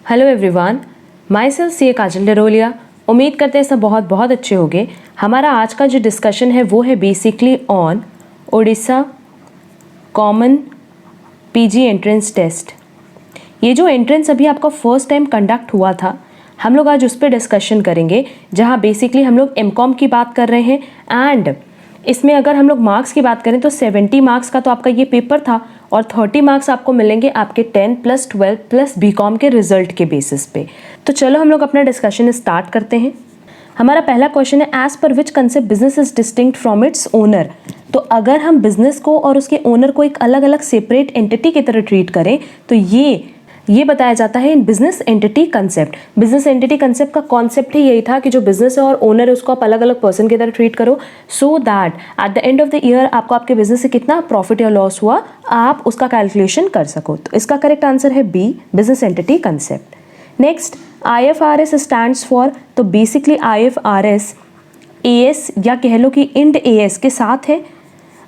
Hello everyone, my self सी ए काजल डरोलिया। उम्मीद करते हैं सब बहुत बहुत अच्छे होंगे। हमारा आज का जो डिस्कशन है वो है basically on Odisha common PG entrance test. ये जो एंट्रेंस अभी आपका फर्स्ट टाइम कंडक्ट हुआ था, हम लोग आज उस पर डिस्कशन करेंगे, जहाँ बेसिकली हम लोग एमकॉम की बात कर रहे हैं। एंड इसमें अगर हम लोग मार्क्स की बात करें तो 70 मार्क्स का तो आपका ये पेपर था और 30 मार्क्स आपको मिलेंगे आपके 10 + 12 + बीकॉम के रिजल्ट के बेसिस पे। तो चलो हम लोग अपना डिस्कशन स्टार्ट करते हैं। हमारा पहला क्वेश्चन है, as per which concept business is distinct from its owner. तो अगर हम बिजनेस को और उसके ओनर को एक अलग अलग सेपरेट एंटिटी की तरह ट्रीट करें तो ये बताया जाता है in business entity concept. Business entity concept का कॉन्सेप्ट ही यही था कि जो बिजनेस है और ओनर है उसको आप अलग अलग पर्सन की तरह ट्रीट करो, so that at the end of the year आपको आपके बिजनेस से कितना प्रॉफिट या लॉस हुआ आप उसका कैलकुलेशन कर सको। तो इसका करेक्ट आंसर है B, business entity concept. Next, IFRS stands for. तो बेसिकली IFRS AS या कह लो कि इंड AS के साथ है।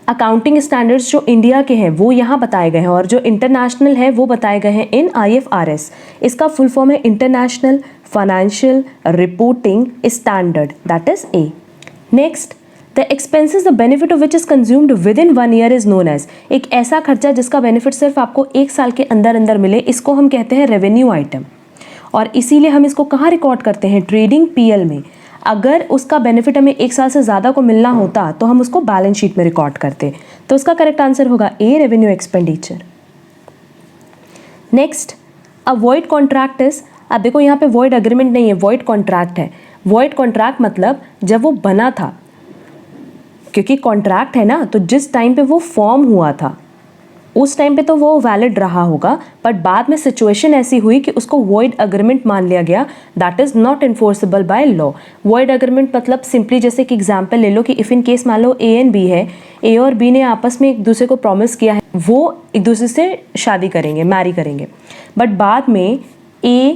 अकाउंटिंग स्टैंडर्ड्स जो इंडिया के हैं वो यहाँ बताए गए हैं और जो इंटरनेशनल है वो बताए गए हैं इन IFRS। इसका फुल फॉर्म है international financial reporting standard, that is A। Next, the expenses the benefit of which is consumed within 1 year is known as. एक ऐसा खर्चा जिसका बेनिफिट सिर्फ आपको 1 साल के अंदर अंदर मिले, इसको हम कहते हैं रेवेन्यू आइटम। और इसीलिए हम इसको कहाँ रिकॉर्ड करते हैं, ट्रेडिंग PL में। अगर उसका बेनिफिट हमें 1 साल से ज़्यादा को मिलना होता तो हम उसको बैलेंस शीट में रिकॉर्ड करते। तो उसका करेक्ट आंसर होगा A, revenue expenditure. Next, a void contract is. अब देखो यहाँ पे वॉइड एग्रीमेंट नहीं है, वॉइड कॉन्ट्रैक्ट है। वॉइड कॉन्ट्रैक्ट मतलब जब वो बना था, क्योंकि कॉन्ट्रैक्ट है ना, तो जिस टाइम पे वो फॉर्म हुआ था उस टाइम पे तो वो वैलिड रहा होगा, बट बाद में सिचुएशन ऐसी हुई कि उसको वॉइड एग्रीमेंट मान लिया गया, that is not enforceable by law. Void agreement मतलब सिंपली जैसे कि एग्जांपल ले लो कि इफ इन केस मान लो A एंड B है, A और B ने आपस में एक दूसरे को प्रॉमिस किया है वो एक दूसरे से शादी करेंगे, मैरी करेंगे, बट बाद में A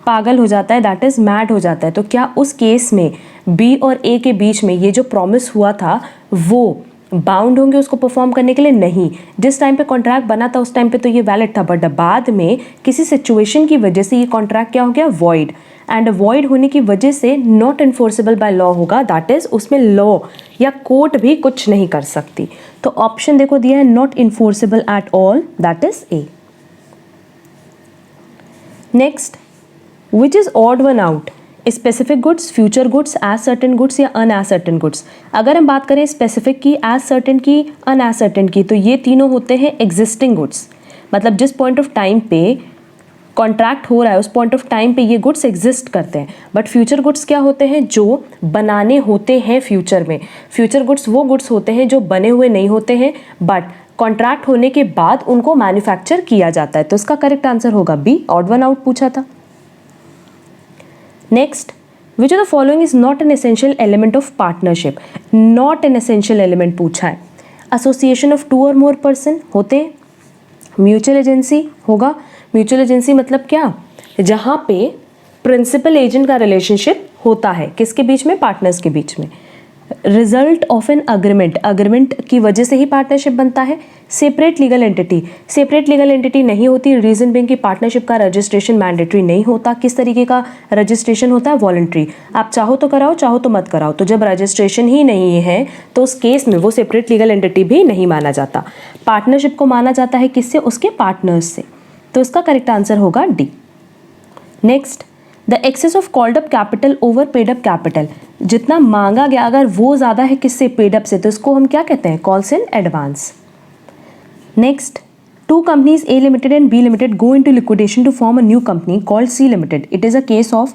पागल हो जाता है, दैट इज मैड हो जाता है। तो क्या उस केस में B और A के बीच में ये जो प्रॉमिस हुआ था वो बाउंड होंगे उसको परफॉर्म करने के लिए? नहीं। जिस टाइम पे कॉन्ट्रैक्ट बना था उस टाइम पे तो ये वैलिड था, बट बाद में किसी सिचुएशन की वजह से ये कॉन्ट्रैक्ट क्या हो गया, वॉइड। एंड वॉइड होने की वजह से नॉट इन्फोर्सेबल बाय लॉ होगा, दैट इज उसमें लॉ या कोर्ट भी कुछ नहीं कर सकती। तो ऑप्शन देखो दिया है not enforceable at all, that is A। Next, which is odd one out, specific goods, future goods, ascertain goods या अनएसर्टेन गुड्स। अगर हम बात करें स्पेसिफिक की, एज सर्टेन की, अनएसर्टेन की, तो ये तीनों होते हैं एग्जिस्टिंग गुड्स। मतलब जिस पॉइंट ऑफ टाइम पे कॉन्ट्रैक्ट हो रहा है उस पॉइंट ऑफ टाइम पे ये गुड्स एग्जिस्ट करते हैं। बट फ्यूचर गुड्स क्या होते हैं, जो बनाने होते हैं फ्यूचर में। फ्यूचर गुड्स वो गुड्स होते हैं जो बने हुए नहीं होते हैं, बट कॉन्ट्रैक्ट होने के बाद उनको मैन्युफैक्चर किया जाता है। तो इसका करेक्ट आंसर होगा B, ऑड वन आउट पूछा था। Next, which of the following is not an essential element of partnership. Not an essential element पूछा है। एसोसिएशन ऑफ 2 और मोर पर्सन होते हैं, म्यूचुअल एजेंसी होगा। म्यूचुअल एजेंसी मतलब क्या, जहाँ पे प्रिंसिपल एजेंट का रिलेशनशिप होता है, किसके बीच में, पार्टनर्स के बीच में। Result of an agreement, agreement की वजह से ही पार्टनरशिप बनता है। Separate legal entity, separate legal entity नहीं होती, रीजन बिंग की पार्टनरशिप का रजिस्ट्रेशन मैंडेटरी नहीं होता। किस तरीके का रजिस्ट्रेशन होता है, वॉलंटरी। आप चाहो तो कराओ, चाहो तो मत कराओ। तो जब रजिस्ट्रेशन ही नहीं है तो उस केस में वो सेपरेट लीगल एंटिटी भी नहीं माना जाता। पार्टनरशिप को माना जाता है किससे, उसके पार्टनर्स से। तो इसका करेक्ट आंसर होगा D। Next, the excess of called up capital over paid up capital. जितना मांगा गया अगर वो ज़्यादा है किससे, पेड अप से, तो इसको हम क्या कहते हैं, calls in advance. Next, 2 companies A Limited and B Limited go into liquidation to form a new company called C Limited. It is a case of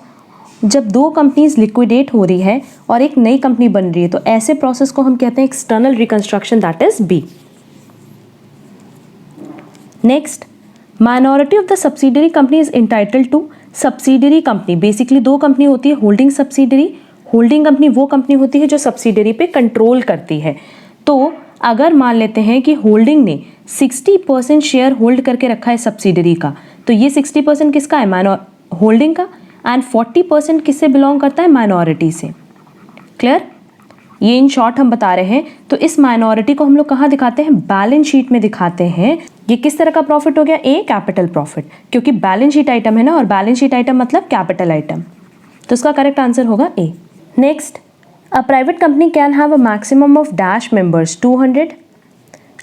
जब 2 कंपनीज लिक्विडेट हो रही है और एक नई कंपनी बन रही है, तो ऐसे प्रोसेस को हम कहते हैं external reconstruction, that is B। Next, minority of the subsidiary company is entitled to. Subsidiary company basically 2 company होती है, होल्डिंग सब्सिडरी। होल्डिंग कंपनी वो कंपनी होती है जो सब्सिडरी पे कंट्रोल करती है। तो अगर मान लेते हैं कि होल्डिंग ने 60% शेयर होल्ड करके रखा है सब्सिडरी का, तो ये 60% किसका है, होल्डिंग का, एंड 40% किससे बिलोंग करता है, माइनॉरिटी से। क्लियर, ये इन शॉर्ट हम बता रहे हैं। तो इस माइनॉरिटी को हम लोग कहाँ दिखाते हैं, बैलेंस शीट में दिखाते हैं। ये किस तरह का प्रॉफिट हो गया? ए कैपिटल प्रॉफिट, क्योंकि बैलेंस शीट आइटम है ना, और बैलेंस शीट आइटम मतलब कैपिटल आइटम, तो इसका करेक्ट आंसर होगा A. Next, a private company can have a maximum of dash members 200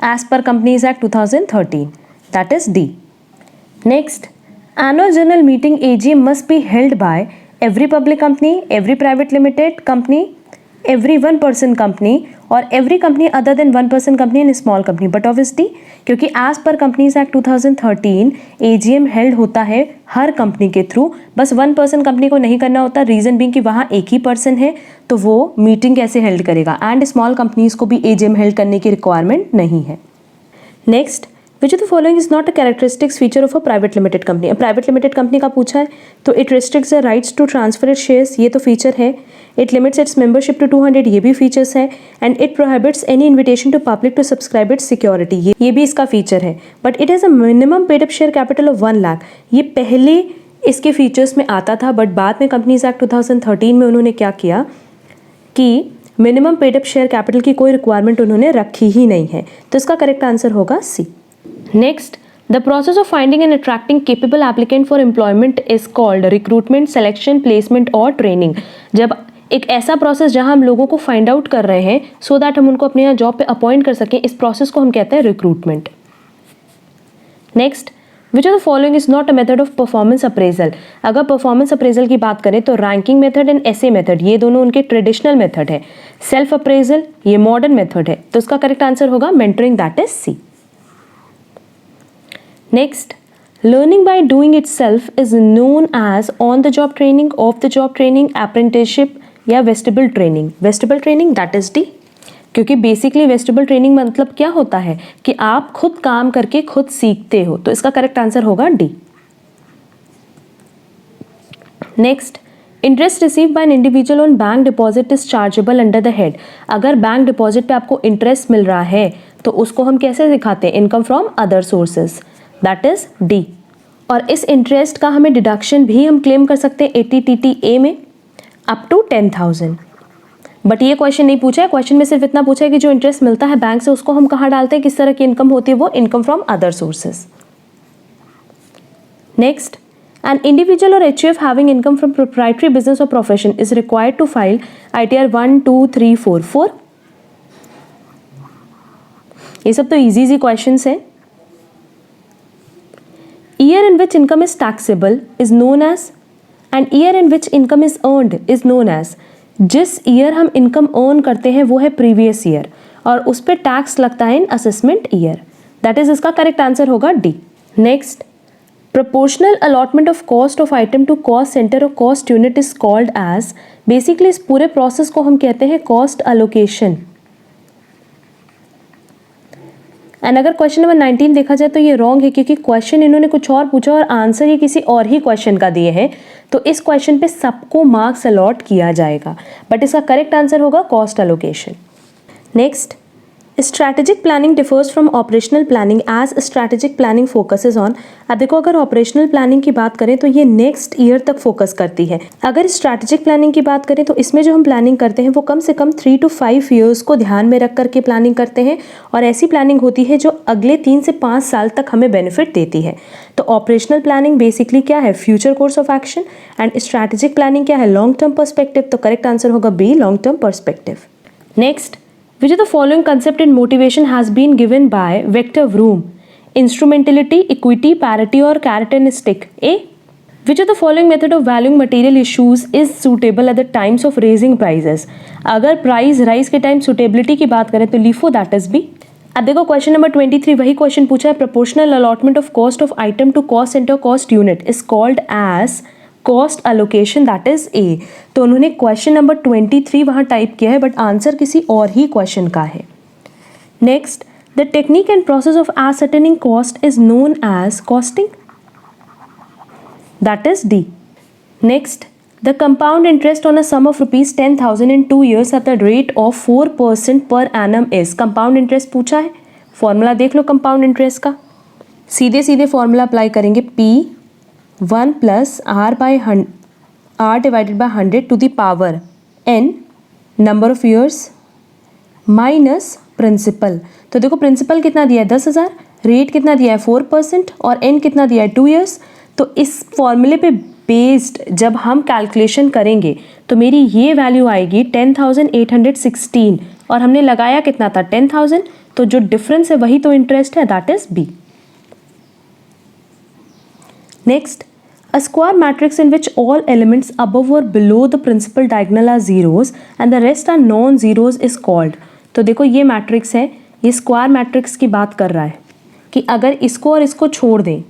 as per companies act 2013, that is D. Next, annual general meeting AGM must be held by every public company, every private limited company, every one person company और every company other than one person company and small company, but obviously क्योंकि as per Companies Act 2013 AGM held होता है हर company के through, बस one person company को नहीं करना होता, रीज़न बीइंग कि वहाँ एक ही पर्सन है तो वो मीटिंग कैसे हेल्ड करेगा, एंड स्मॉल कंपनीज को भी AGM हेल्ड करने की रिक्वायरमेंट नहीं है। Next, which of the following is not a characteristics feature of a private limited company. अब प्राइवेट लिमिटेड कंपनी का पूछा है तो it restricts the rights to transfer it shares, ये तो फीचर है। It limits its membership to 200, ये भी फीचर्स है। And it prohibits any invitation to public to subscribe its security, ये भी इसका फीचर है। But it has a minimum paid up share capital of 1 lakh, ये पहले इसके फीचर्स में आता था, बट बाद में कंपनीज एक्ट 2013 में उन्होंने क्या किया कि minimum paid up share capital की कोई रिक्वायरमेंट उन्होंने रखी ही नहीं है, तो इसका करेक्ट आंसर होगा C. Next, the process of finding and attracting capable applicant for employment is called recruitment, selection, placement और ट्रेनिंग। जब एक ऐसा प्रोसेस जहां हम लोगों को फाइंड आउट कर रहे हैं सो दैट हम उनको अपने यहाँ जॉब पे अपॉइंट कर सकें, इस प्रोसेस को हम कहते हैं recruitment. Next, which of the following is not a method of performance appraisal. अगर परफॉर्मेंस अप्रेजल की बात करें तो ranking method and essay method, ये दोनों उनके ट्रेडिशनल मेथड है। सेल्फ अप्रेजल ये मॉडर्न मेथड है, तो इसका करेक्ट आंसर होगा mentoring, that is C. Next, learning by doing itself is known as on the job training, off the job training, apprenticeship या vestibule training. Vestibule training that is D, क्योंकि basically vestibule training मतलब क्या होता है कि आप खुद काम करके खुद सीखते हो, तो इसका करेक्ट आंसर होगा D. Next, interest receive by an individual on bank deposit is chargeable under the head. अगर बैंक डिपॉजिट पे आपको इंटरेस्ट मिल रहा है तो उसको हम कैसे दिखाते हैं? Income from other sources, that is D. और इस इंटरेस्ट का हमें डिडक्शन भी हम क्लेम कर सकते हैं 80TTA में अप टू 10,000। बट ये क्वेश्चन नहीं पूछा है, क्वेश्चन में सिर्फ इतना पूछा है कि जो इंटरेस्ट मिलता है बैंक से उसको हम कहाँ डालते हैं, किस तरह की इनकम होती है, वो income from other sources. Next, an individual और HUF having income from proprietary business और profession is required to file ITR 1, 2, 3, 4, 4। ये सब तो इजी क्वेश्चन है। Year in which income is taxable is known as, and year in which income is earned is known as। जिस year हम income earn करते हैं वो है प्रीवियस ईयर और उस पर टैक्स लगता है in assessment year, that is इसका करेक्ट आंसर होगा D. Next, proportional allotment of cost of item to cost centre और cost unit is called as. Basically इस पूरे प्रोसेस को हम कहते हैं कॉस्ट अलोकेशन। एंड अगर क्वेश्चन नंबर 19 देखा जाए तो ये रॉन्ग है, क्योंकि क्वेश्चन इन्होंने कुछ और पूछा और आंसर ये किसी और ही क्वेश्चन का दिए हैं, तो इस क्वेश्चन पे सबको मार्क्स अलॉट किया जाएगा, बट इसका करेक्ट आंसर होगा cost allocation. Next, strategic planning differs from operational planning as strategic planning focuses on. अब देखो, अगर ऑपरेशनल प्लानिंग की बात करें तो ये नेक्स्ट ईयर तक फोकस करती है। अगर स्ट्रैटेजिक प्लानिंग की बात करें तो इसमें जो हम प्लानिंग करते हैं वो कम से कम 3 to 5 ईयर्स को ध्यान में रख करके प्लानिंग करते हैं, और ऐसी प्लानिंग होती है जो अगले 3 से 5 साल तक हमें बेनिफिट देती है। तो ऑपरेशनल प्लानिंग बेसिकली क्या है? Future course of action. And strategic planning क्या है? Long term perspective. तो करेक्ट आंसर होगा B, long term perspective. Next, which of the following concept in motivation has been given by Victor Vroom? Instrumentality, equity, parity or characteristic? A. Which of the following method of valuing material issues is suitable at the times of raising prices? अगर price rise के time suitability की बात करें तो LIFO, that is B. अब देखो, question number 23 वही question पूछा है, proportional allotment of cost of item to cost centre cost unit is called as cost allocation, that is A. तो उन्होंने क्वेश्चन नंबर 23 वहाँ टाइप किया है, बट आंसर किसी और ही क्वेश्चन का है। Next, the technique and process of ascertaining cost is known as costing, that is D. Next, the compound interest on a sum of ₹10,000 in 2 years at the rate of 4% per annum is। Compound interest पूछा है, formula देख लो compound interest का, सीधे सीधे formula apply करेंगे, P1 + R divided by 100 to the power n number of years minus principal. तो देखो principal कितना दिया है 10,000, रेट कितना दिया है 4% और एन कितना दिया है 2 years। तो इस फॉर्मूले पे बेस्ड जब हम कैलकुलेशन करेंगे तो मेरी ये वैल्यू आएगी 10,816 और हमने लगाया कितना था 10,000, तो जो डिफरेंस है वही तो इंटरेस्ट है, that is B. Next, a square matrix in which all elements above or below the principal diagonal are zeros and the rest are non-zeros is called। तो देखो ये मैट्रिक्स है, ये स्क्वायर मैट्रिक्स की बात कर रहा है कि अगर इसको और इसको छोड़ दें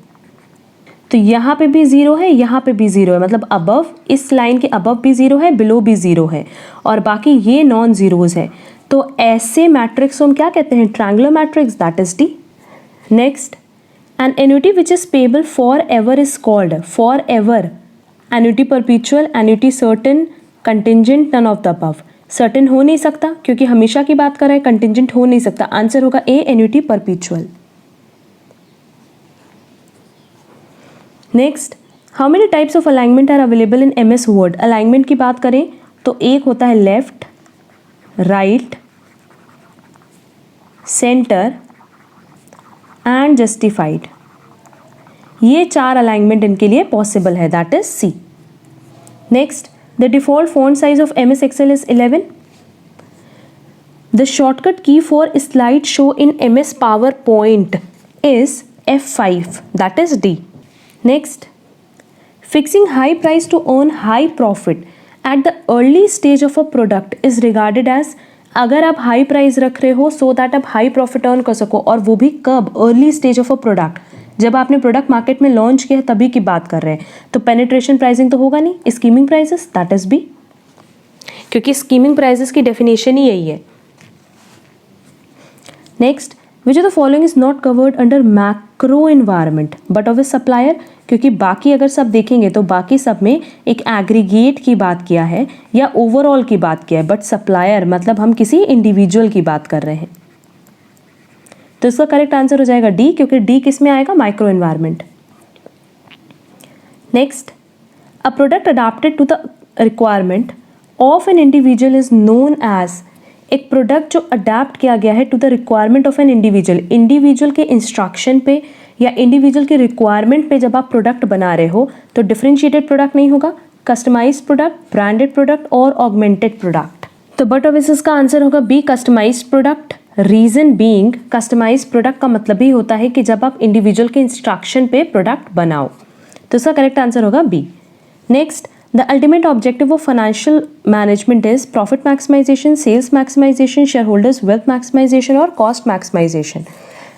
तो यहाँ पे भी ज़ीरो है, यहाँ पे भी ज़ीरो है, मतलब अबव, इस लाइन के अबव भी ज़ीरो है, बिलो भी ज़ीरो है और बाकी ये नॉन ज़ीरोज़ है। तो ऐसे मैट्रिक्स को हम क्या कहते हैं? Triangular matrix, that is D. Next, an annuity which is payable forever is called forever, annuity perpetual, annuity certain, contingent, none of the above। certain हो नहीं सकता क्योंकि हमेशा की बात कर रहा है, contingent हो नहीं सकता, आंसर होगा A, annuity perpetual। Next, how many types of alignment are available in MS Word। Alignment की बात करें तो एक होता है left, right, centre and justified. ये 4 अलाइनमेंट इनके लिए पॉसिबल है, that is C. Next, the default font size of MS Excel is 11। The shortcut key for slide show in MS PowerPoint is F5, that is D. Next, fixing high price to earn high profit at the early stage of a product is regarded as. अगर आप high price रख रहे हो so that आप high profit earn कर सको, और वो भी कब? Early stage of a product, जब आपने प्रोडक्ट मार्केट में लॉन्च किया तभी की बात कर रहे हैं। तो पेनिट्रेशन प्राइसिंग तो होगा नहीं, skimming prices, that is B, क्योंकि स्कीमिंग प्राइसेस की डेफिनेशन ही यही है। Next, which of the following is not covered under macro environment but of a supplier. क्योंकि बाकी अगर सब देखेंगे तो बाकी सब में एक एग्रीगेट की बात किया है या ओवरऑल की बात किया है, बट सप्लायर मतलब हम किसी इंडिविजुअल की बात कर रहे हैं। तो इसका करेक्ट आंसर हो जाएगा डी, क्योंकि डी किस में आएगा? Micro environment. Next, a product adapted to the requirement of an individual is known as. एक प्रोडक्ट जो अडेप्ट किया गया है to the requirement of an individual, individual के इंस्ट्रक्शन पे या इंडिविजुअल के रिक्वायरमेंट पे जब आप प्रोडक्ट बना रहे हो तो डिफरेंशिएटेड प्रोडक्ट नहीं होगा, कस्टमाइज्ड प्रोडक्ट, ब्रांडेड प्रोडक्ट और ऑगमेंटेड प्रोडक्ट। तो बट ऑफ इसका आंसर होगा B, customised product. Reason being, customised product का मतलब ही होता है कि जब आप इंडिविजुअल के इंस्ट्रक्शन पे प्रोडक्ट बनाओ। तो इसका करेक्ट आंसर होगा B. Next, the ultimate objective of financial management is profit maximisation, sales maximisation, share holders wealth maximisation और कॉस्ट मैक्सिमाइजेशन।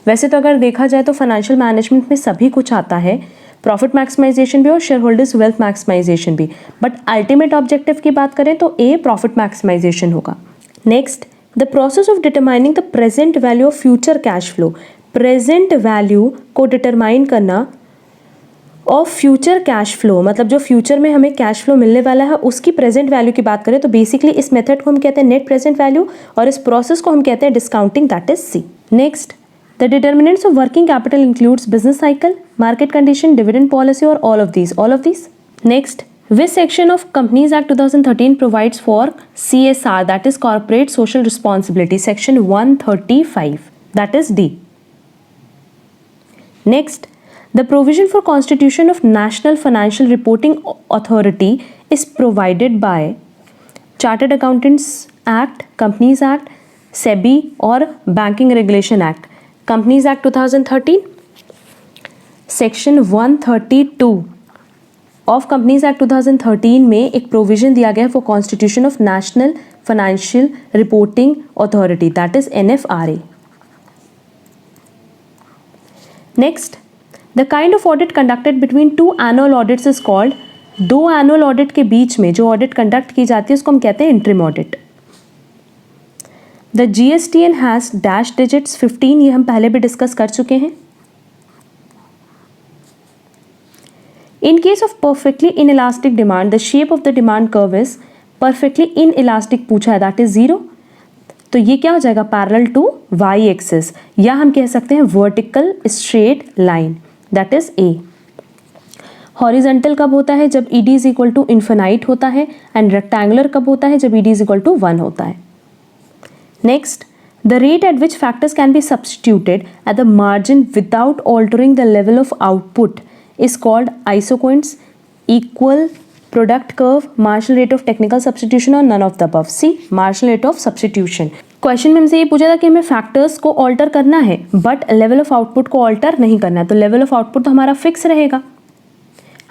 वैसे तो अगर देखा जाए तो फाइनेंशियल मैनेजमेंट में सभी कुछ आता है, प्रॉफिट मैक्सिमाइजेशन भी और शेयर होल्डर्स वेल्थ मैक्सिमाइजेशन भी, बट अल्टीमेट ऑब्जेक्टिव की बात करें तो ए, प्रॉफिट मैक्सिमाइजेशन होगा। Next, the process of determining the present value of future cash flow. Present value को डिटरमाइन करना ऑफ फ्यूचर कैश फ्लो, मतलब जो फ्यूचर में हमें कैश फ्लो मिलने वाला है उसकी प्रेजेंट वैल्यू की बात करें तो बेसिकली इस मेथड को हम कहते हैं नेट प्रेजेंट वैल्यू और इस प्रोसेस को हम कहते हैं discounting, that is C. Next, the determinants of working capital includes business cycle, market condition, dividend policy or all of these? All of these. Next, which section of Companies Act 2013 provides for CSR, that is corporate social responsibility? Section 135, that is D. Next, the provision for constitution of National Financial Reporting Authority is provided by Chartered Accountants Act, Companies Act, SEBI or Banking Regulation Act? Companies Act 2013, section 132 of companies act 2013 में एक provision दिया गया है for constitution of national financial reporting authority, that is NFRA। Next, the kind of audit conducted between 2 annual audits is called. 2 annual audit के बीच में जो audit conduct की जाती है उसको हम कहते हैं interim audit. The GSTN has dash digits 15, ये हम पहले भी डिस्कस कर चुके हैं। In case of perfectly in elastic demand the shape of the demand curve is perfectly in elastic पूछा है, दैट इज 0। तो ये क्या हो जाएगा? पैरेलल टू y एक्सिस, या हम कह सकते हैं vertical straight line, that is A। Horizontal कब होता है? जब ED is equal to infinite होता है, एंड रेक्टेंगुलर कब होता है? जब ED इज इक्वल टू 1 होता है। Next, The rate at which factors can be substituted at the margin without altering the level of output is called isoquants, equal product curve, marginal rate of technical substitution, or none of the above. C, marginal rate of substitution. Question में हमसे ये पूछा था कि हमें factors को alter करना है बट लेवल ऑफ आउटपुट को ऑल्टर नहीं करना है, तो लेवल ऑफ आउटपुट तो हमारा फिक्स रहेगा,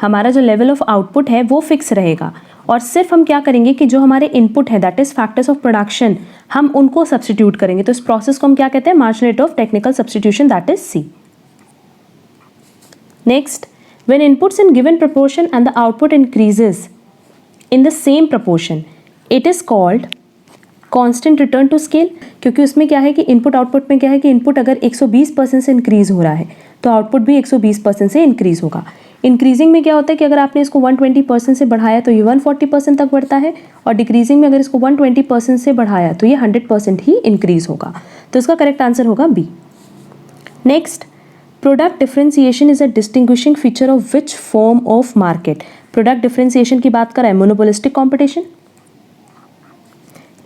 हमारा जो लेवल ऑफ आउटपुट है वो फिक्स रहेगा, और सिर्फ हम क्या करेंगे कि जो हमारे इनपुट है that is factors of production, हम उनको सब्सटीट्यूट करेंगे। तो इस प्रोसेस को हम क्या कहते हैं? Marginal rate of technical substitution, that is C. Next, when inputs in given proportion and the output increases in the same proportion it is called constant return to scale, क्योंकि उसमें क्या है कि इनपुट आउटपुट में क्या है कि input अगर 120% से इंक्रीज हो रहा है तो आउटपुट भी 120% से इंक्रीज होगा। इंक्रीजिंग में क्या होता है कि अगर आपने इसको 120% से बढ़ाया तो ये 140% तक बढ़ता है, और डिक्रीजिंग में अगर इसको 120% से बढ़ाया तो ये 100% ही इंक्रीज होगा। तो इसका करेक्ट आंसर होगा B. Next, product differentiation is a distinguishing feature of which form of market. Product differentiation की बात करें, monopolistic competition.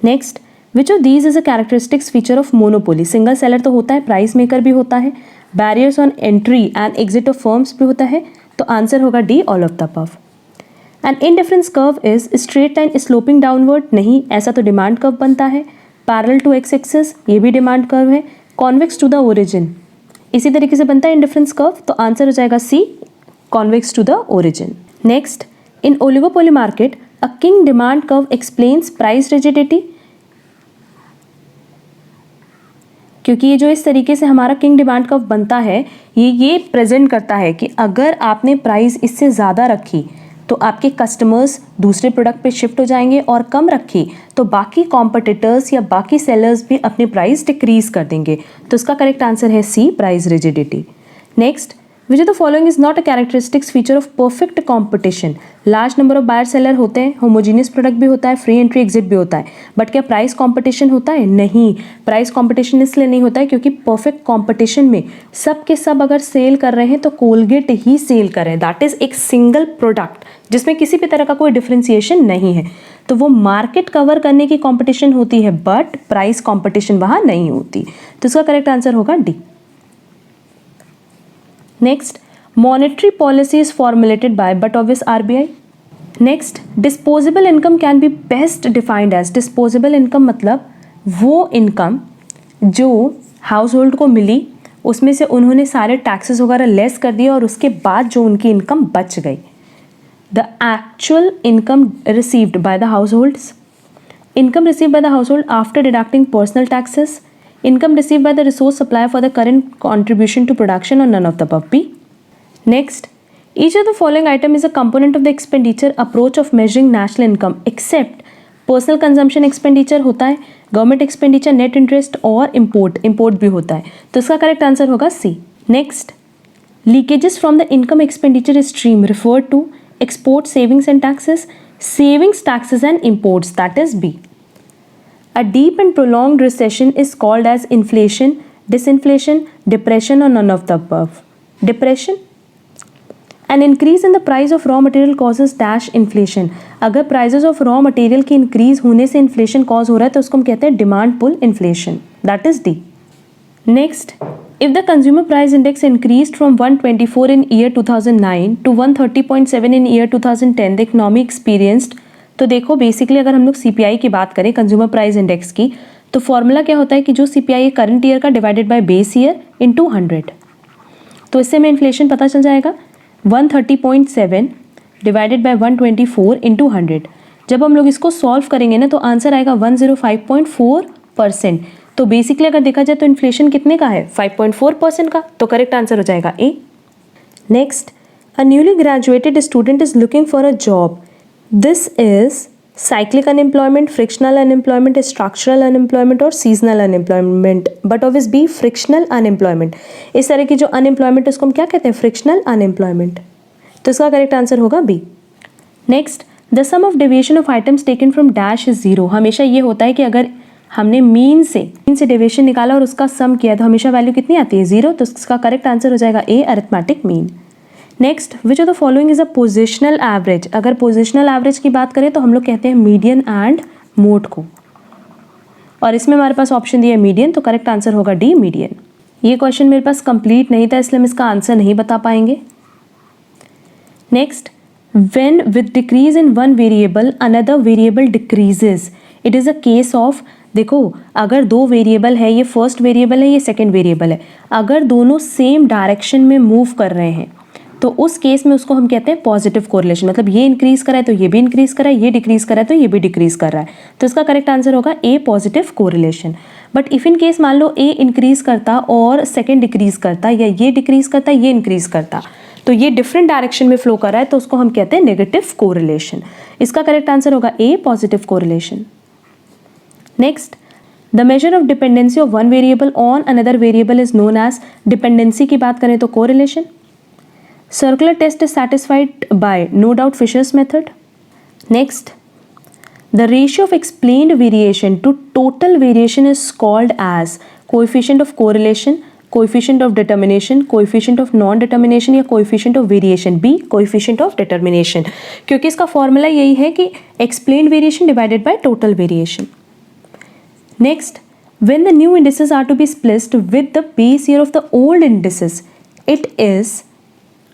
Next, which of these is a characteristics feature of monopoly. Single seller तो होता है, price maker भी होता है, barriers on entry and exit of firms भी होता है, तो आंसर होगा D, all of the above. And indifference curve is straight line sloping downward, नहीं, ऐसा तो डिमांड कर्व बनता है। पैरेलल टू एक्स एक्सिस, ये भी डिमांड कर्व है। कॉन्वेक्स टू द ओरिजिन, इसी तरीके से बनता है इंडिफरेंस कर्व, तो आंसर हो जाएगा C, convex to the origin. Next, in oligopoly market a kinked demand curve explains price rigidity, क्योंकि ये जो इस तरीके से हमारा किंग डिमांड कर्व बनता है ये प्रेजेंट करता है कि अगर आपने प्राइस इससे ज़्यादा रखी तो आपके कस्टमर्स दूसरे प्रोडक्ट पे शिफ्ट हो जाएंगे, और कम रखी तो बाकी कॉम्पिटिटर्स या बाकी सेलर्स भी अपने प्राइस डिक्रीज कर देंगे। तो इसका करेक्ट आंसर है C, price rigidity. Next, which of the following is not a characteristics feature of perfect competition. Large number of buyer seller होते हैं, होमोजीनियस प्रोडक्ट भी होता है, फ्री एंट्री एग्जिट भी होता है, बट क्या प्राइस कंपटीशन होता है? नहीं, प्राइस कंपटीशन इसलिए नहीं होता है क्योंकि परफेक्ट कंपटीशन में सब के सब अगर सेल कर रहे हैं तो कोलगेट ही सेल कर रहे हैं, दैट इज एक सिंगल प्रोडक्ट जिसमें किसी भी तरह का कोई डिफ्रेंसिएशन नहीं है, तो वो मार्केट कवर करने की कंपटीशन होती है बट प्राइस कंपटीशन वहाँ नहीं होती। तो इसका करेक्ट आंसर होगा D. Next, monetary policy is formulated by but of RBI. Next, disposable income can be best defined as, disposable income मतलब वो इनकम जो हाउस होल्ड को मिली, उसमें से उन्होंने सारे टैक्सेस वगैरह लेस कर दिए और उसके बाद जो उनकी इनकम बच गई। The actual income received by the households, income received by the household after deducting personal taxes, income received by the resource supplier for the current contribution to production, or none of the above. B. Next, each of the following item is a component of the expenditure approach of measuring national income except personal consumption expenditure होता है, government expenditure, net interest और import भी होता है, तो इसका correct answer होगा C. Next, leakages from the income expenditure stream refer to export, savings and taxes, savings, taxes and imports, that is B. A deep and prolonged recession is called as inflation, disinflation, depression, or none of the above. Depression. An increase in the price of raw material causes dash inflation. अगर prices of raw material की increase होने से inflation cause हो रहा है तो उसको हम कहते हैं demand pull inflation. That is D. Next, if the consumer price index increased from 124 in year 2009 to 130.7 in year 2010, the economy experienced, तो देखो बेसिकली अगर हम लोग CPI की बात करें, कंज्यूमर प्राइस इंडेक्स की, तो फॉर्मूला क्या होता है कि जो CPI है करंट ईयर का divided by base year into 100, तो इससे हमें इन्फ्लेशन पता चल जाएगा 130.7 डिवाइडेड बाय 124 इंटू 100। जब हम लोग इसको सॉल्व करेंगे ना तो आंसर आएगा 105.4%। तो बेसिकली अगर देखा जाए तो इन्फ्लेशन कितने का है? 5.4% का, तो करेक्ट आंसर हो जाएगा A. Next, a newly graduated student is looking for a job. This is cyclic unemployment, frictional unemployment, structural unemployment और seasonal unemployment, but of is B, frictional unemployment। इस तरह की जो unemployment उसको हम क्या कहते हैं? frictional unemployment। तो इसका करेक्ट आंसर होगा B। Next, the sum of deviation of items taken from dash is 0। हमेशा ये होता है कि अगर हमने मीन से डेविएशन निकाला और उसका सम किया तो हमेशा वैल्यू कितनी आती है? 0। तो इसका करेक्ट आंसर हो जाएगा A, arithmetic mean. Next, which of the following is a positional average. अगर पोजिशनल एवरेज की बात करें तो हम लोग कहते हैं मीडियन एंड मोड को। और इसमें हमारे पास ऑप्शन दिया है मीडियन, तो करेक्ट आंसर होगा डी मीडियन। ये क्वेश्चन मेरे पास कंप्लीट नहीं था इसलिए हम इसका आंसर नहीं बता पाएंगे। Next, when with decrease in one variable another variable decreases it is a case of, देखो अगर दो वेरिएबल है, ये फर्स्ट वेरिएबल है, ये सेकंड वेरिएबल है, अगर दोनों सेम डायरेक्शन में मूव कर रहे हैं तो उस केस में उसको हम कहते हैं पॉजिटिव कोरिलेशन। मतलब ये इंक्रीज कर रहा है तो ये भी इंक्रीज कर रहा है, ये डिक्रीज कर रहा है तो ये भी डिक्रीज कर रहा है, तो इसका करेक्ट आंसर होगा A positive correlation. But if in case मान लो ए इंक्रीज करता और सेकेंड डिक्रीज करता, या ये डिक्रीज करता ये इंक्रीज करता, तो ये डिफरेंट डायरेक्शन में फ्लो कर रहा है, तो उसको हम कहते हैं नेगेटिव कोरिलेशन। इसका करेक्ट आंसर होगा A positive correlation. Next, the measure of dependency of one variable on another variable is known as, dependency की बात करें तो correlation. Circular test is satisfied by no doubt Fisher's method. Next, the ratio of explained variation to total variation is called as coefficient of correlation, coefficient of determination, coefficient of non determination या coefficient of variation. B coefficient of determination, क्योंकि इसका formula यही है कि explained variation divided by total variation. Next, when the new indices are to be spliced with the base year of the old indices it is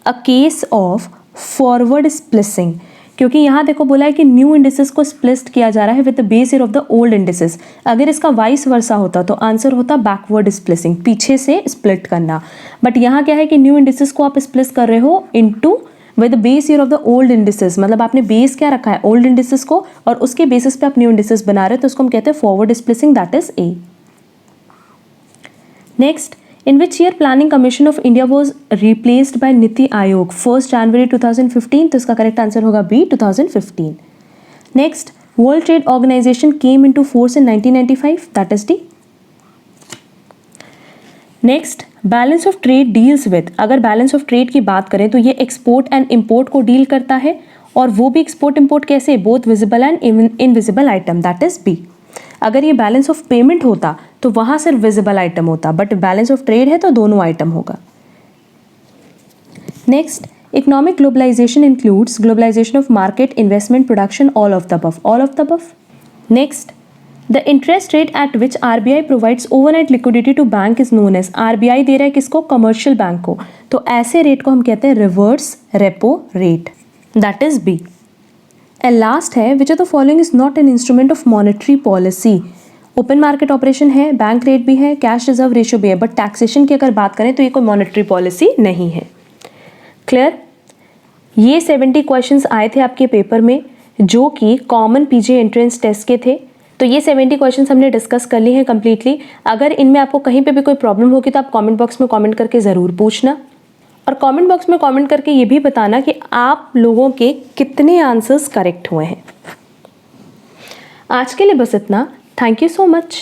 a case of forward splicing, क्योंकि यहाँ देखो बोला है कि new indices को स्प्लिस्ट किया जा रहा है with the base year of the old indices. अगर इसका वाइस वर्सा होता तो आंसर होता बैकवर्ड स्प्लिसिंग, पीछे से स्प्लिट करना। बट यहाँ क्या है कि न्यू इंडिसेस को आप स्प्लिस कर रहे हो into with the base year of the old indices, मतलब आपने बेस क्या रखा है ओल्ड इंडिसेस को, और उसके बेसिस पे आप न्यू इंडिसेस बना रहे हो, तो उसको हम कहते हैं forward splicing, that is A. Next, in which year planning commission of India was replaced by NITI Aayog, 1 जनवरी 2015, तो इसका करेक्ट आंसर होगा B 2015। Next, world trade organisation came into force in 1995, that is D. Next, balance of trade deals with, अगर balance of trade की बात करें तो ये export and import को डील करता है, और वो भी एक्सपोर्ट इम्पोर्ट कैसे, both visible and invisible item, that is B. अगर ये बैलेंस ऑफ पेमेंट होता तो वहाँ सिर्फ विजिबल आइटम होता, बट बैलेंस ऑफ ट्रेड है तो दोनों आइटम होगा। Next, economic globalisation includes globalisation of market, investment, production, all of the above, all of the above. Next, the interest rate at which RBI provides overnight liquidity to bank is known as, RBI दे रहा है किसको, commercial bank को, तो ऐसे rate को हम कहते हैं reverse repo rate, that is B. And last है, which of the following is not an instrument of monetary policy, open market operation है, बैंक रेट भी है, कैश रिजर्व रेशियो भी है, बट टैक्सेशन की अगर बात करें तो ये कोई मॉनेटरी पॉलिसी नहीं है। क्लियर? ये 70 क्वेश्चंस आए थे आपके पेपर में जो कि कॉमन पीजी एंट्रेंस टेस्ट के थे, तो ये 70 क्वेश्चंस हमने डिस्कस कर लिए हैं कम्प्लीटली। अगर इनमें आपको कहीं पे भी कोई प्रॉब्लम होगी तो आप कमेंट बॉक्स में कमेंट करके ज़रूर पूछना, और कमेंट बॉक्स में कमेंट करके ये भी बताना कि आप लोगों के कितने आंसर्स करेक्ट हुए हैं। आज के लिए बस इतना। Thank you so much.